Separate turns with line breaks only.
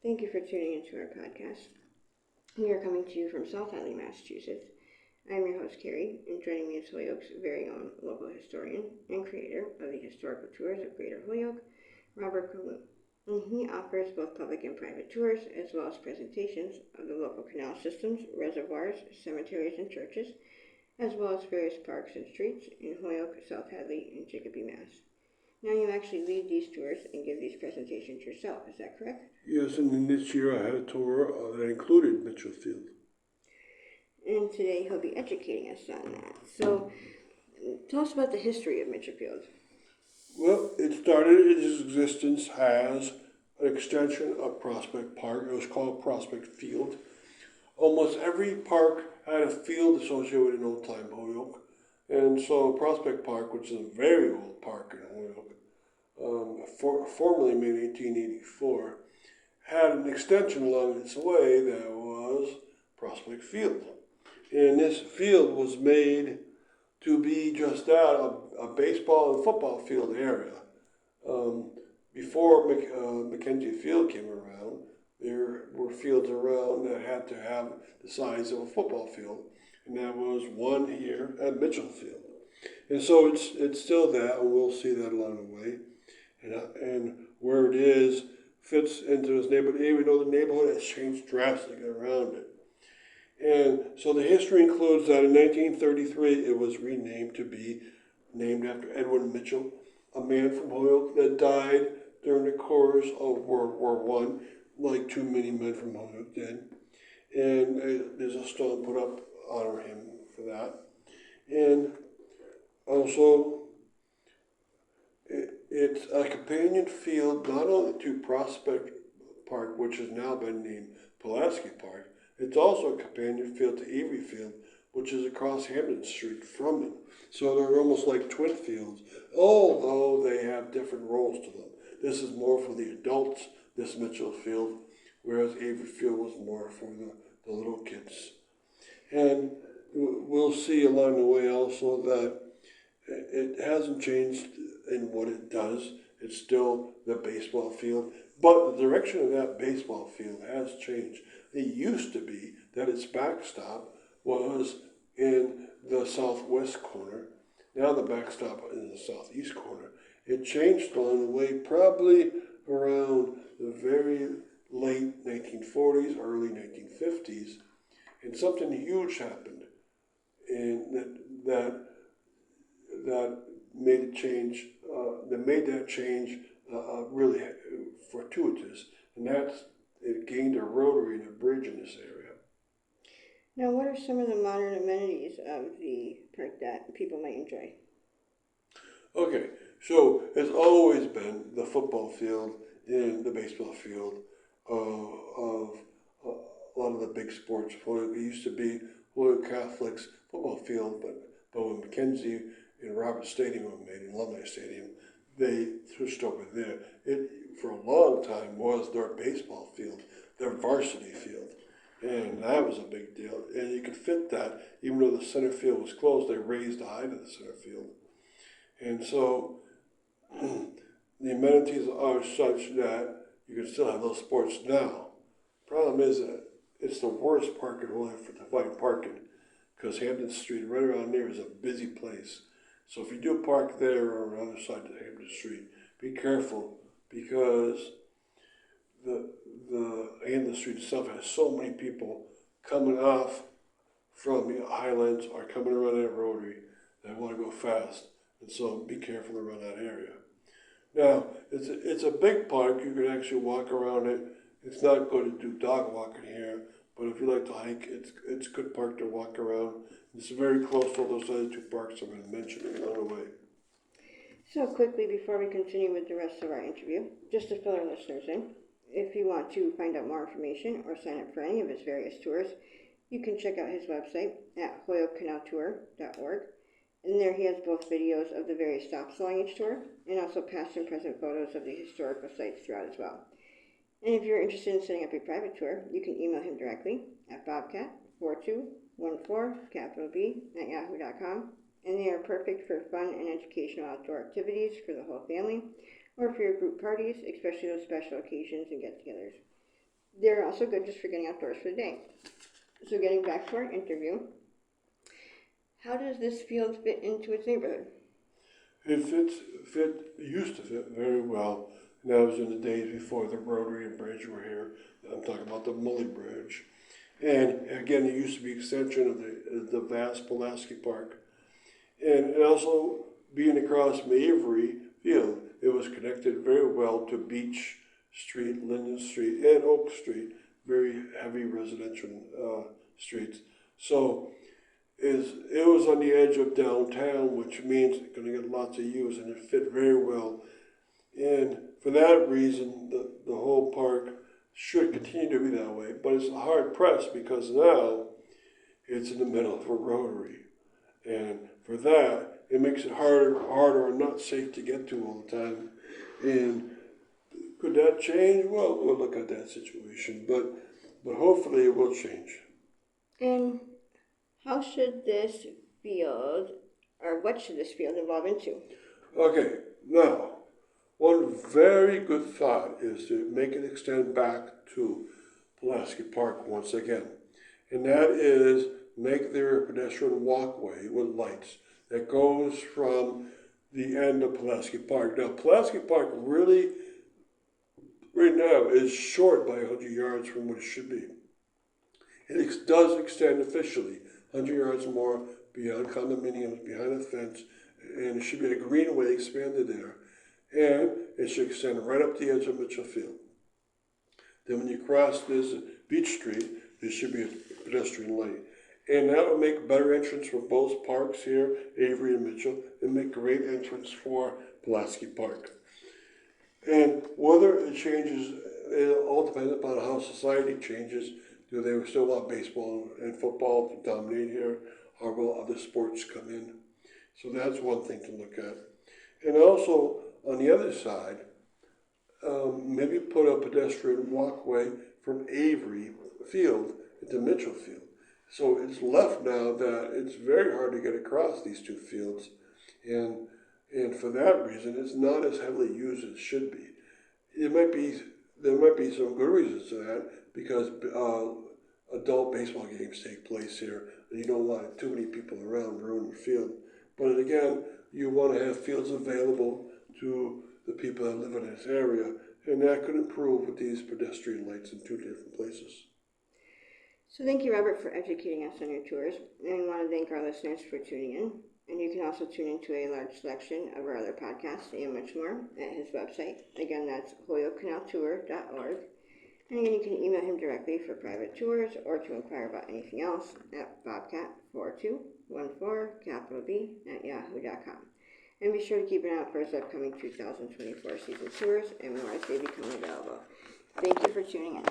Thank you for tuning into our podcast. We are coming to you from South Hadley, Massachusetts. I am your host, Carrie, and joining me is Holyoke's very own local historian and creator of the historical tours of Greater Holyoke, Robert Cahoon. And he offers both public and private tours, as well as presentations of the local canal systems, reservoirs, cemeteries, and churches, as well as various parks and streets in Holyoke, South Hadley, and Chicopee, Mass. Now you actually lead these tours and give these presentations yourself, is that correct?
Yes, and then this year I had a tour that included Mitchell Field.
And today he'll be educating us on that. So tell us about the history of Mitchell Field.
Well, it started its existence as an extension of Prospect Park. It was called Prospect Field. Almost every park had a field associated with an old-time Holyoke. And so Prospect Park, which is a very old park in Holyoke, formerly made in 1884, had an extension along its way that was Prospect Field. And this field was made to be just that, a baseball and football field area. Before Mackenzie Field came around, there were fields around that had to have the size of a football field, and that was one here at Mitchell Field. And so it's still that, and we'll see that along the way. And where it is fits into his neighborhood, even though the neighborhood has changed drastically around it. And so the history includes that in 1933 it was renamed to be named after Edwin Mitchell, a man from Holyoke that died during the course of World War I, like too many men from Holyoke did. And there's a stone put up honor him for that. And also, it's a companion field not only to Prospect Park, which has now been named Pulaski Park, it's also a companion field to Avery Field, which is across Hampton Street from it. So they're almost like twin fields, although they have different roles to them. This is more for the adults, this Mitchell Field, whereas Avery Field was more for the little kids. And we'll see along the way also that it hasn't changed in what it does. It's still the baseball field, but the direction of that baseball field has changed. It used to be that its backstop was in the southwest corner. Now the backstop is in the southeast corner. It changed along the way probably around the very late 1940s, early 1950s, and something huge happened, and that made it change. That made that change really fortuitous, and that's it gained a rotary and a bridge in this area.
Now, what are some of the modern amenities of the park that people might enjoy?
Okay, so it's always been the football field and the baseball field of a lot of the big sports. It used to be Holyoke Catholic's football field, but when Mackenzie and Roberts Stadium were made, in Alumni Stadium, they switched over there. It, for a long time, was their baseball field, their varsity field. And that was a big deal. And you could fit that, even though the center field was closed, they raised the height of the center field. And so the amenities are such that you can still have those sports now. Problem is that it's the worst park in Holyoke to find parking, because Hampton Street, right around there, is a busy place. So if you do park there or on the other side of Hampton Street, be careful, because the Hampton Street itself has so many people coming off from the Highlands or coming around that rotary that want to go fast. And so be careful around that area. Now, it's a big park. You can actually walk around it. It's not good to do dog walking here, but if you like to hike, it's a good park to walk around. It's very close to those other two parks I'm going to mention along the way.
So quickly, before we continue with the rest of our interview, just to fill our listeners in, if you want to find out more information or sign up for any of his various tours, you can check out his website at holyokecanaltour.org. And there he has both videos of the various stops along each tour, and also past and present photos of the historical sites throughout as well. And if you're interested in setting up a private tour, you can email him directly at bobcat4214, and they are perfect for fun and educational outdoor activities for the whole family, or for your group parties, especially those special occasions and get-togethers. They're also good just for getting outdoors for the day. So getting back to our interview, how does this field fit into its neighborhood?
It used to fit very well. And that was in the days before the Rotary and Bridge were here. I'm talking about the Mully Bridge. And again, it used to be an extension of the vast Pulaski Park. And also being across Avery Field, it was connected very well to Beach Street, Linden Street, and Oak Street, very heavy residential streets. So it was on the edge of downtown, which means it's going to get lots of use, and it fit very well. And for that reason, the whole park should continue to be that way. But it's hard pressed because now it's in the middle of a rotary. And for that, it makes it harder or not safe to get to all the time. And could that change? Well, we'll look at that situation. But hopefully it will change.
And how should this field, or what should this field evolve into?
Okay, now, one very good thought is to make it extend back to Pulaski Park once again. And that is make there a pedestrian walkway with lights that goes from the end of Pulaski Park. Now, Pulaski Park really, right now, is short by 100 yards from what it should be. It does extend officially 100 yards more beyond condominiums, behind a fence, and it should be a greenway expanded there. And it should extend right up the edge of Mitchell Field. Then when you cross this Beach Street, there should be a pedestrian light. And that will make better entrance for both parks here, Avery and Mitchell, and make great entrance for Pulaski Park. And whether it changes, it all depends upon how society changes. Do they still want baseball and football to dominate here, or will other sports come in? So that's one thing to look at. And also, on the other side, maybe put a pedestrian walkway from Avery Field into Mitchell Field. So it's left now that it's very hard to get across these two fields. And for that reason, it's not as heavily used as it should be. There might be some good reasons to that, because adult baseball games take place here, and you don't want too many people around ruining the field. But again, you want to have fields available to the people that live in this area, and that could improve with these pedestrian lights in two different places.
So thank you, Robert, for educating us on your tours, and we want to thank our listeners for tuning in. And you can also tune into a large selection of our other podcasts and much more at his website. Again, that's holyokecanaltour.org. And again, you can email him directly for private tours or to inquire about anything else at bobcat4214, @yahoo.com. And be sure to keep an eye out for his upcoming 2024 season tours and more as they become available. Thank you for tuning in.